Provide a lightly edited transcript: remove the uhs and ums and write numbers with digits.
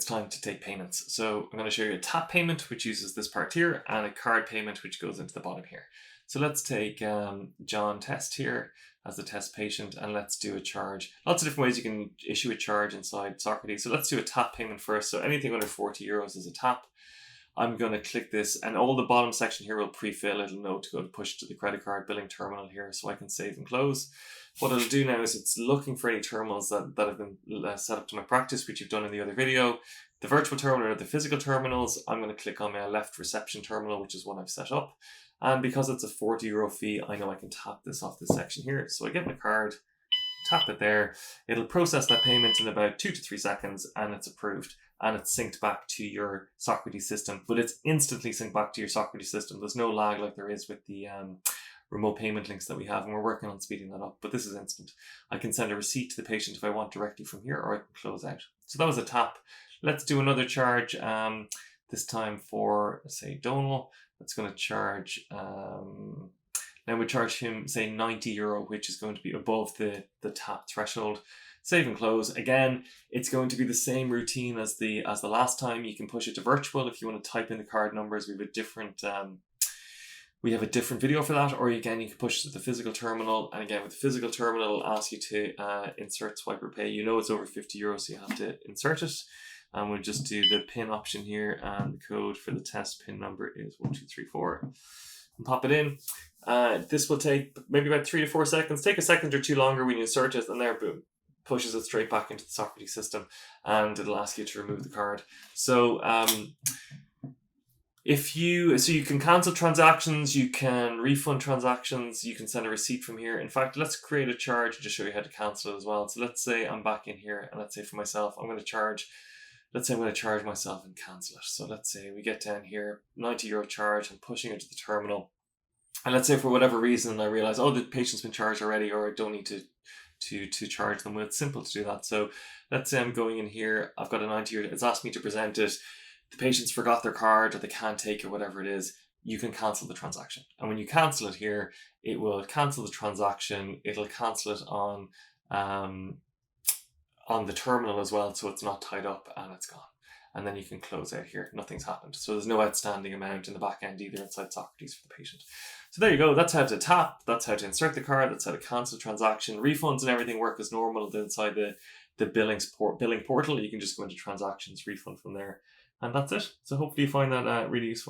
time to take payments. So I'm going to show you a tap payment, which uses this part here, and a card payment, which goes into the bottom here. So let's take John Test here as the test patient, and let's do a charge. Lots of different ways you can issue a charge inside Socrates. So let's do a tap payment first. So anything under 40 euros is a tap. I'm going to click this, and all the bottom section here will pre-fill. It'll know to go to push to the credit card Billink Terminal here, so I can save and close. What it'll do now is it's looking for any terminals that have been set up to my practice, which you've done in the other video. The virtual terminal or the physical terminals, I'm going to click on my left reception terminal, which is one I've set up. And because it's a 40 euro fee, I know I can tap this off this section here. So I get my card, tap it there. It'll process that payment in about 2 to 3 seconds, and it's approved. And it's synced back to your Socrates system, but it's instantly synced back to your Socrates system. There's no lag like there is with the remote payment links that we have, and we're working on speeding that up, but this is instant. I can send a receipt to the patient if I want directly from here, or I can close out. So that was a tap. Let's do another charge, this time for, say, Donal. That's going to charge, now we charge him, say, 90 euro, which is going to be above the tap threshold. Save and close. Again, it's going to be the same routine as the last time. You can push it to virtual if you want to type in the card numbers. We have a different video for that, or again, you can push it to the physical terminal. And again, with the physical terminal, it'll ask you to insert swipe or pay. You know it's over 50 euros, so you have to insert it. And we'll just do the PIN option here, and the code for the test PIN number is 1234. And pop it in. This will take maybe about 3 to 4 seconds. Take a second or two longer when you insert it, and there, boom, pushes it straight back into the Socrates system, and it'll ask you to remove the card. So you can cancel transactions, you can refund transactions, you can send a receipt from here. In fact, let's create a charge to show you how to cancel it as well. So let's say I'm back in here, and let's say for myself, I'm going to charge myself and cancel it. So let's say we get down here, 90 euro charge, I'm pushing it to the terminal. And let's say for whatever reason I realize, oh, the patient's been charged already, or I don't need to charge them. Well, it's simple to do that. So let's say I'm going in here, I've got a 90 euro, it's asked me to present it, the patient's forgot their card, or they can't take it, whatever it is, you can cancel the transaction. And when you cancel it here, it will cancel the transaction, it'll cancel it on the terminal as well, so it's not tied up and it's gone. And then you can close out here, nothing's happened. So there's no outstanding amount in the back end either inside Socrates for the patient. So there you go, that's how to tap, that's how to insert the card, that's how to cancel the transaction. Refunds and everything work as normal inside the billing portal. You can just go into transactions, refund from there, and that's it. So hopefully you find that really useful.